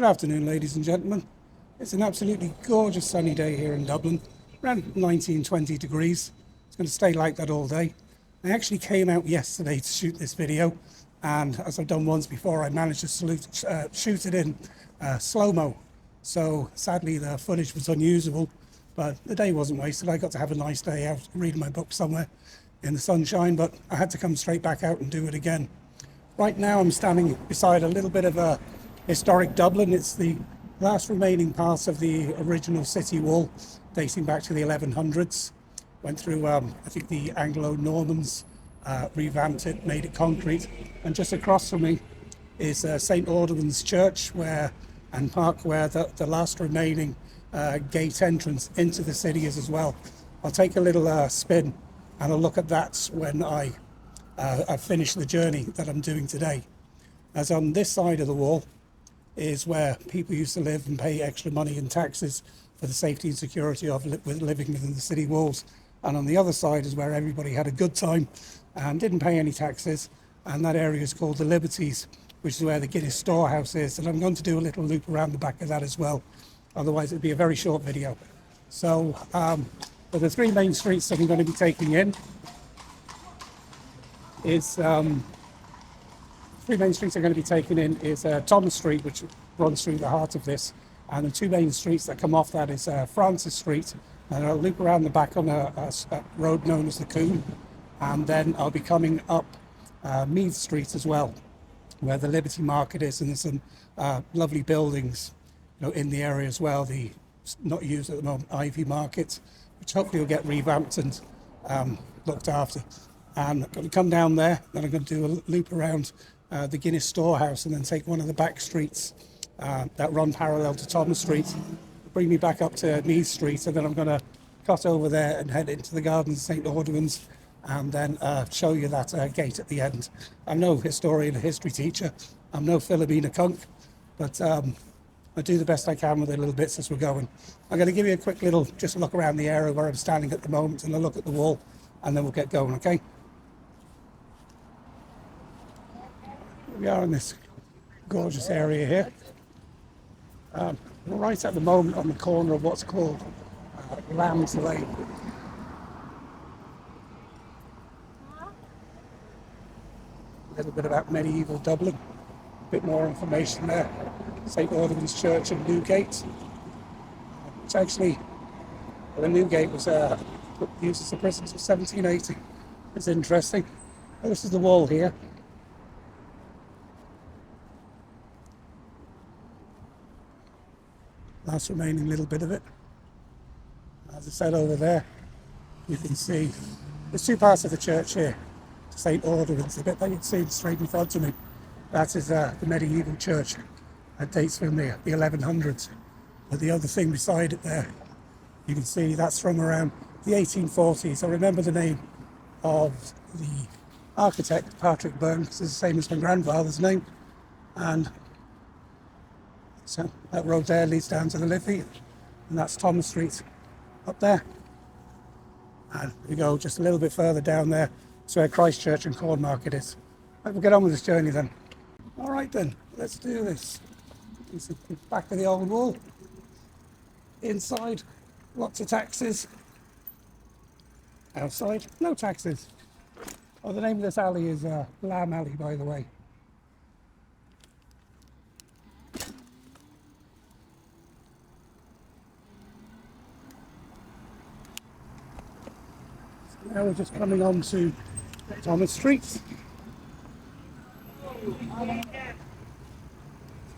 Good afternoon, ladies and gentlemen. It's an absolutely gorgeous sunny day here in Dublin, around 19, 20 degrees. It's going to stay like that all day. I actually came out yesterday to shoot this video, and as I've done once before, I managed to shoot it in slow-mo. So sadly the footage was unusable, but the day wasn't wasted. I got to have a nice day out reading my book somewhere in the sunshine, but I had to come straight back out and do it again. Right now I'm standing beside a little bit of a historic Dublin. It's the last remaining part of the original city wall dating back to the 1100s. Went through, I think the Anglo-Normans revamped it, made it concrete. And just across from me is St. Audoen's church and park where the last remaining gate entrance into the city is as well. I'll take a little spin and I'll look at that when I finish the journey that I'm doing today. As on this side of the wall is where people used to live and pay extra money in taxes for the safety and security of living within the city walls. And on the other side is where everybody had a good time and didn't pay any taxes. And that area is called the Liberties, which is where the Guinness storehouse is. And I'm going to do a little loop around the back of that as well. Otherwise it'd be a very short video. So for the three main streets that I'm going to be taking in is Thomas Street, which runs through the heart of this, and the two main streets that come off that is Francis Street, and I'll loop around the back on a road known as the Coombe, and then I'll be coming up Meath Street as well, where the Liberty Market is, and there's some lovely buildings, in the area as well. The not used at the moment Ivy Market, which hopefully will get revamped and looked after. And I'm going to come down there, then I'm going to do a loop around the Guinness storehouse and then take one of the back streets that run parallel to Thomas Street, bring me back up to Meath Street, and then I'm going to cut over there and head into the gardens of St. Audoen's and then show you that gate at the end. I'm no historian or history teacher, I'm no Philomena Kunk, but I do the best I can with the little bits as we're going. I'm going to give you a quick little just look around the area where I'm standing at the moment and a look at the wall, and then we'll get going, okay? We are in this gorgeous area here. We're right at the moment on the corner of what's called Lamb's Lane. A little bit about medieval Dublin, a bit more information there. St. Audoen's Church and Newgate, which actually, the Newgate was used as a prison until 1780. It's interesting. Well, this is the wall here. Last remaining little bit of it. As I said over there, you can see there's two parts of the church here. St. Audoen's, the bit that you'd see straight in front of me. That is the medieval church. That dates from the 1100s. But the other thing beside it there, you can see that's from around the 1840s. I remember the name of the architect, Patrick Byrne, because it's the same as my grandfather's name. And so that road there leads down to the Liffey, and that's Thomas Street up there. And we go just a little bit further down there, that's where Christchurch and Cornmarket is. Right, we'll get on with this journey then. All right then, let's do this. This is the back of the old wall. Inside, lots of taxis. Outside, no taxis. Oh, the name of this alley is Lamb Alley, by the way. Now we're just coming on to Thomas Street. It's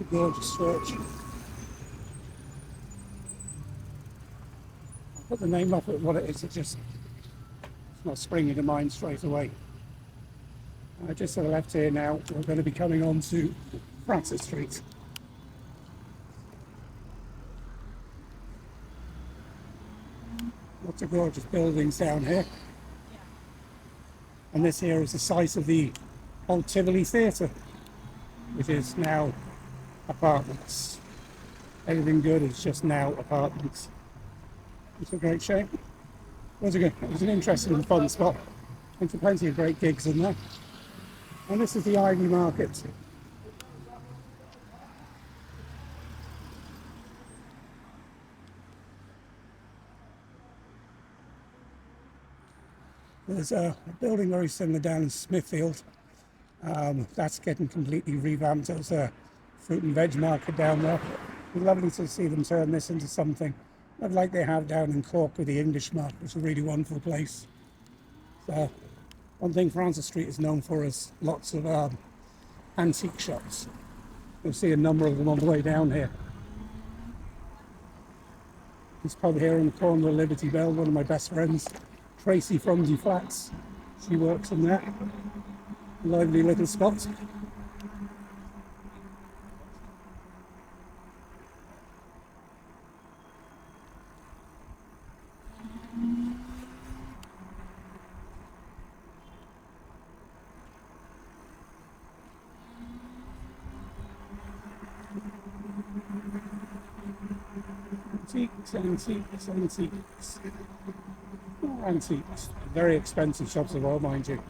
a gorgeous church. I'll put the name off it, what it is, it's not springing to mind straight away. Just to the left here now, we're going to be coming on to Francis Street. Lots of gorgeous buildings down here. And this here is the site of the old Tivoli Theatre, which is now apartments. Everything good is just now apartments. It's a great shame. It was an interesting and fun spot. And plenty of great gigs in there. And this is the Ivy Market. There's a building very similar down in Smithfield. That's getting completely revamped. There's a fruit and veg market down there. It'd be lovely to see them turn this into something like they have down in Cork with the English market, which is a really wonderful place. So, one thing Francis Street is known for is lots of antique shops. You'll see a number of them on the way down here. This pub here in the corner of Liberty Bell, one of my best friends, Tracy from the Flats. She works in there. Lively little spot. Antiques. More antiques. Very expensive shops of all, mind you.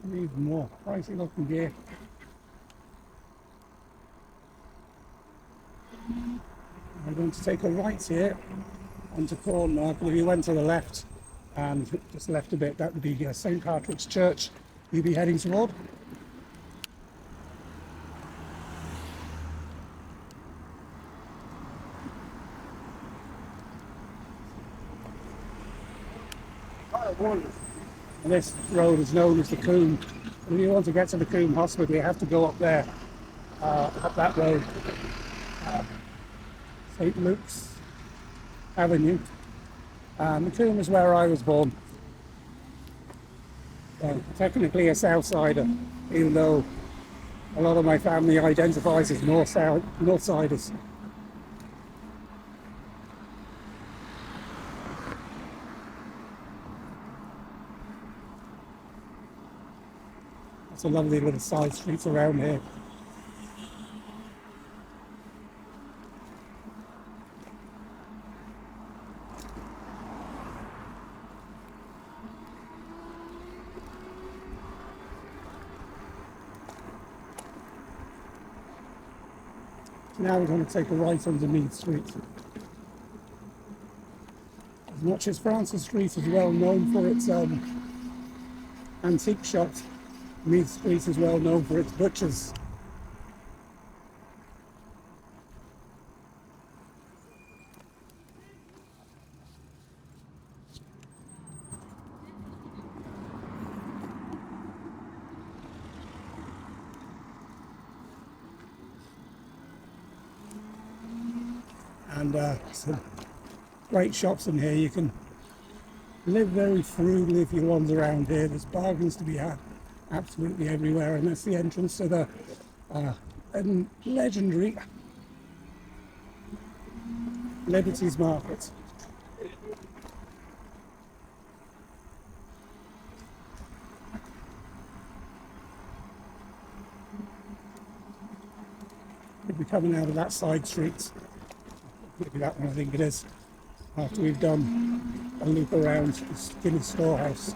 And even more pricey looking gear. We're going to take a right here onto Cornmark. If you went to the left and just left a bit, that would be St Patrick's Church you'd be heading toward. And this road is known as the Coombe. If you want to get to the Coombe Hospital, you have to go up there, up that road. St Luke's Avenue. The Coombe is where I was born. So, technically a Southsider, even though a lot of my family identifies as Northsiders. Lots of lovely little side streets around here. Now we're going to take a right onto Meath Street. As much as Francis Street is well known for its antique shops, Meath Street is well known for its butchers. And some great shops in here. You can live very frugally if you wander around here. There's bargains to be had absolutely everywhere, and that's the entrance to the legendary Liberties market. We'll be coming out of that side street. Maybe that one, I think it is, after we've done a loop around the Guinness storehouse.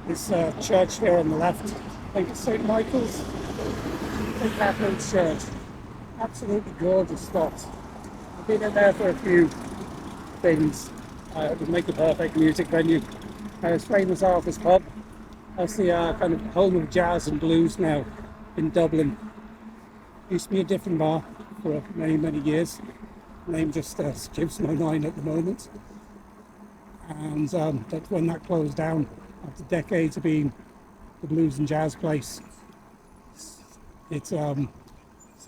This church here on the left, I think it's St Michael's, St Catherine's Church. Absolutely gorgeous spot. I've been in there for a few things. It would make a perfect music venue. It's famous Arthur's Pub. That's the kind of home of jazz and blues now in Dublin. Used to be a different bar for many, many years. Name just skips my mind at the moment. And that's when that closed down after decades of being the blues and jazz place. It's so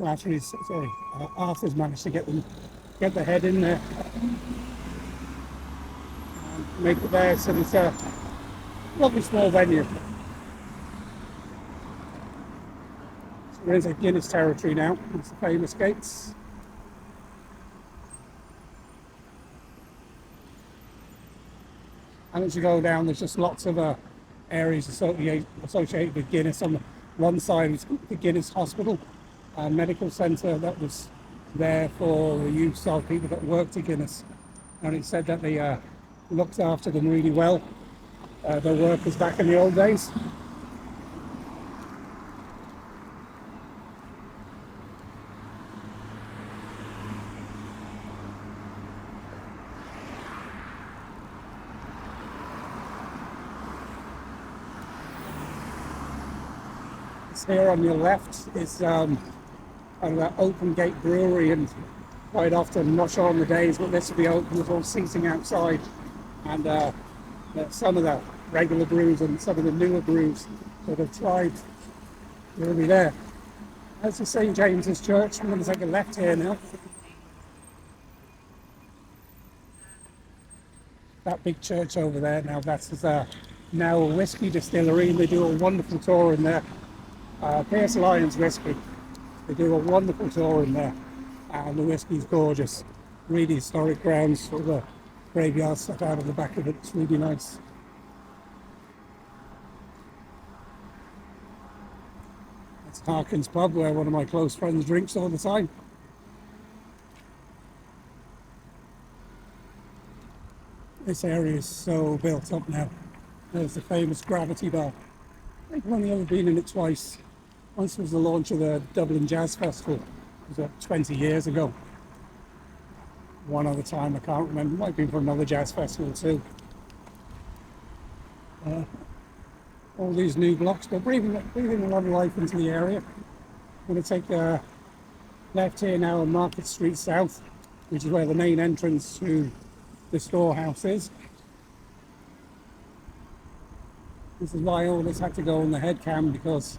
actually, sorry, Arthur's managed to get the head in there and make it there. So it's a lovely small venue. So we're into Guinness territory now. It's the famous gates. And as you go down, there's just lots of areas associated with Guinness. On the one side is the Guinness Hospital, a medical centre that was there for the use of people that worked at Guinness. And it said that they looked after them really well, their workers back in the old days. Here on your left is kind of an open gate brewery, and quite often, I'm not sure on the days, but this will be open with all seating outside, and some of the regular brews and some of the newer brews that have tried will be there. That's the St James's Church. I'm going to take a left here now. That big church over there, now that's now a whiskey distillery, and they do a wonderful tour in there. Pierce Lyons whiskey. They do a wonderful tour in there, and the whiskey's gorgeous. Really historic grounds, sort of a graveyard stuck out of the back of it. It's really nice. That's Harkin's pub, where one of my close friends drinks all the time. This area is so built up now. There's the famous Gravity Bar. I think I've only ever been in it twice. Once was the launch of the Dublin Jazz Festival. It was 20 years ago. One other time, I can't remember. It might have been for another jazz festival too. All these new blocks, but breathing a lot of life into the area. I'm going to take a left here now on Market Street South, which is where the main entrance to the storehouse is. This is why all this had to go on the head cam, because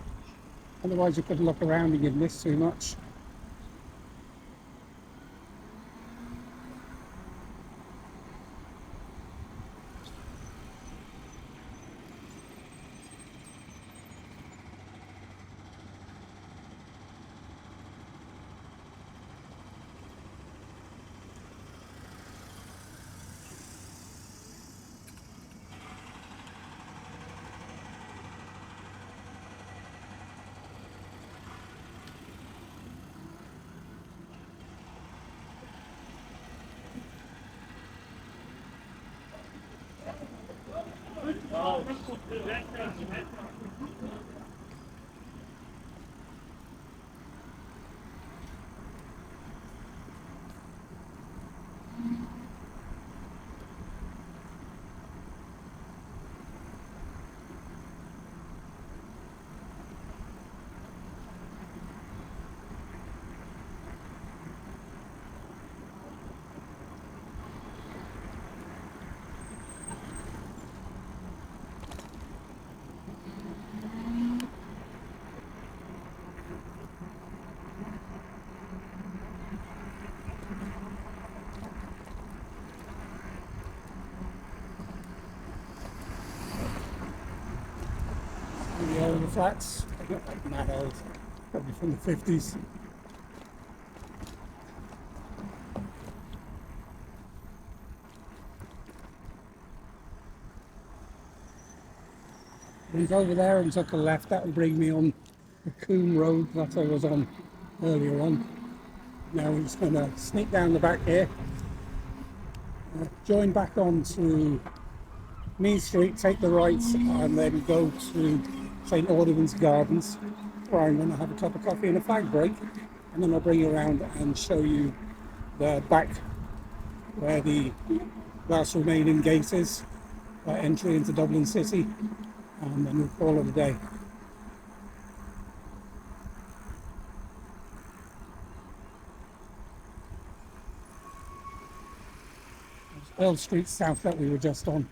otherwise you couldn't look around and you'd miss too much. The older flats, not old, probably from the 50s. Went over there and took a left. That will bring me on the Coombe Road that I was on earlier on. Now we're just going to sneak down the back here, join back on to Meath Street, take the right, and then go to St Audoen's Gardens, where I'm going to have a cup of coffee and a fag break, and then I'll bring you around and show you the back where the last remaining gate is, entry into Dublin City, and then we'll call it a day. Earl Street South that we were just on.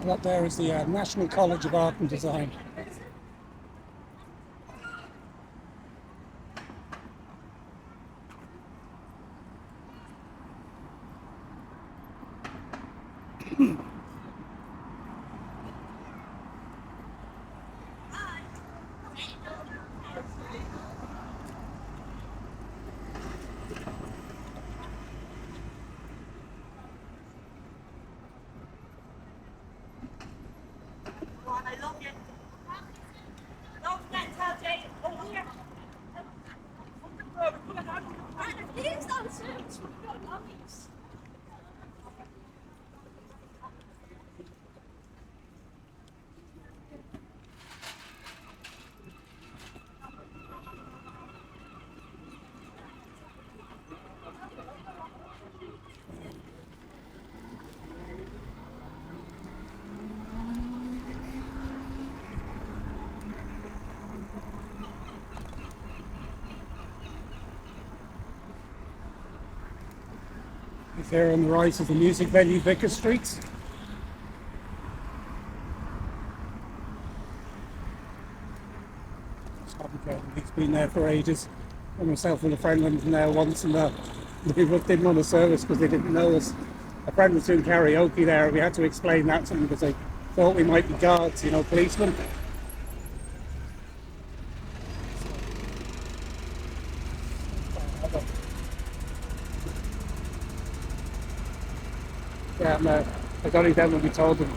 And up there is the National College of Art and Design. There on the right is the music venue, Vicar Street. He's been there for ages. And myself and a friend went in there once, and they didn't want to service because they didn't know us. A friend was doing karaoke there, and we had to explain that to them because they thought we might be guards, you know, policemen. Yeah, and it's only then when we told them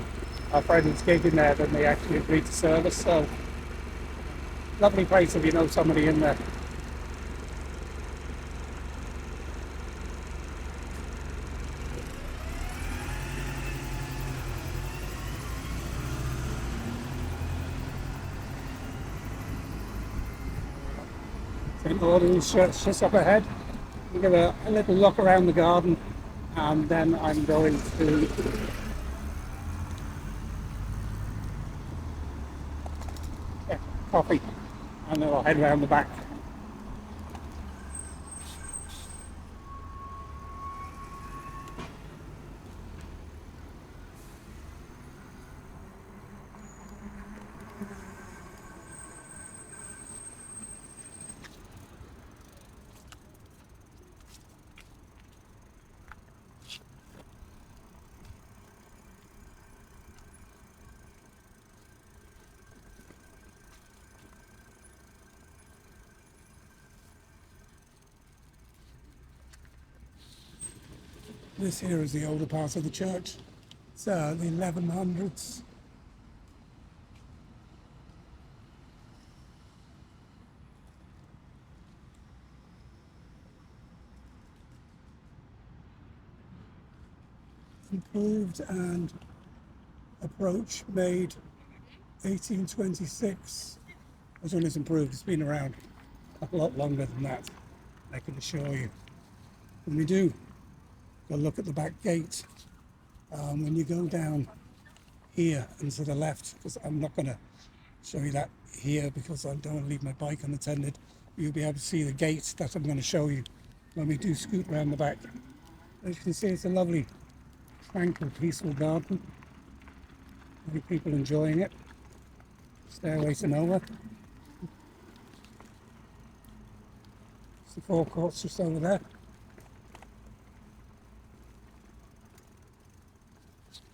our friend was gigging there, then they actually agreed to service. So, lovely place if you know somebody in there. St. Audoen's Church just up ahead. We'll give a little look around the garden, and then I'm going to get coffee, and then I'll head around the back. This here is the older part of the church. It's the 1100s. Improved and approach made 1826. This one is improved. It's been around a lot longer than that, I can assure you. When we do go look at the back gate, when you go down here and to the left, because I'm not going to show you that here because I don't want to leave my bike unattended, you'll be able to see the gate that I'm going to show you when we do scoot around the back. As you can see, it's a lovely, tranquil, peaceful garden. Many people enjoying it. Stairway to nowhere. It's the forecourt's just over there.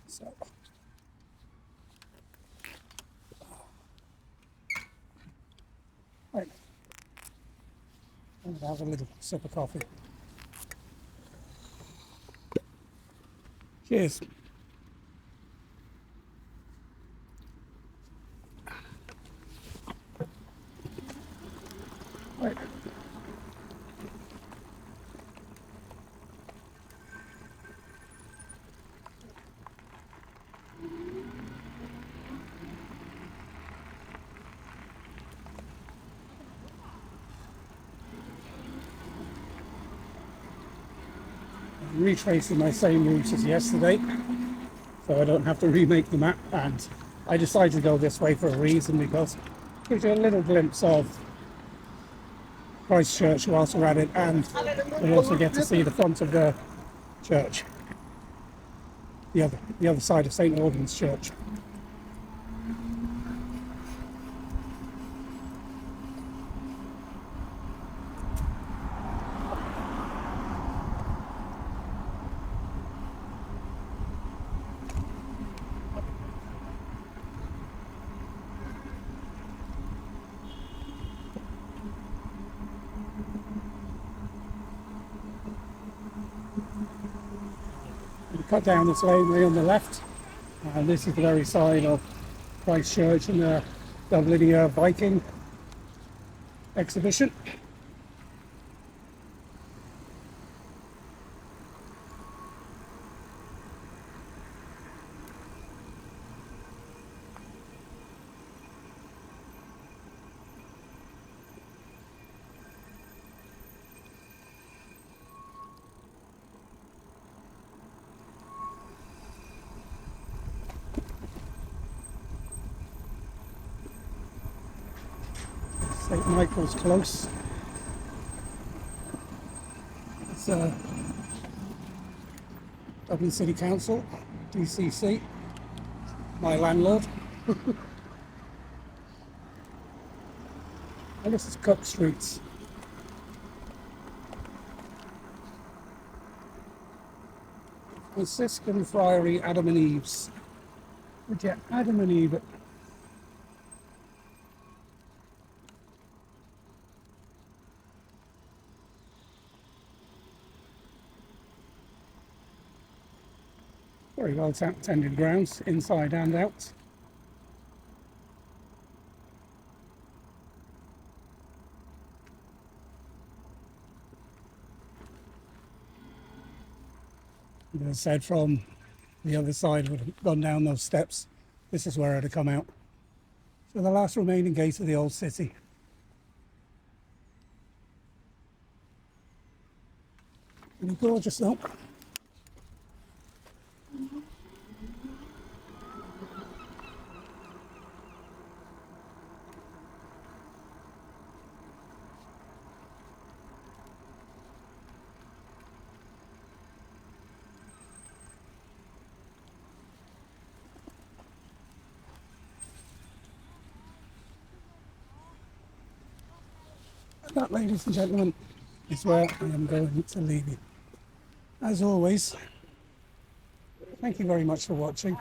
So, right, I'm going to have a little sip of coffee. Cheers. Right. I'm retracing my same route as yesterday, so I don't have to remake the map, and I decided to go this way for a reason, because it gives you a little glimpse of Christchurch whilst we're at it, and we also get to see the front of the church, the other side of St Audoen's Church. We cut down this laneway on the left, and this is the very side of Christchurch and the Dublin Viking exhibition. St Michael's Close. It's Dublin City Council, DCC, my landlord. I guess it's Cook Streets. Franciscan Friary, Adam and Eve's. Would you Adam and Eve? Very well tended grounds, inside and out. As I said, from the other side, would have gone down those steps. This is where I'd have come out. So the last remaining gate of the old city. Pretty gorgeous though. That, ladies and gentlemen, is where I am going to leave you. As always, thank you very much for watching.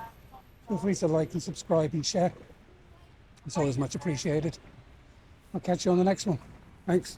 Feel free to like and subscribe and share. It's always much appreciated. I'll catch you on the next one. Thanks.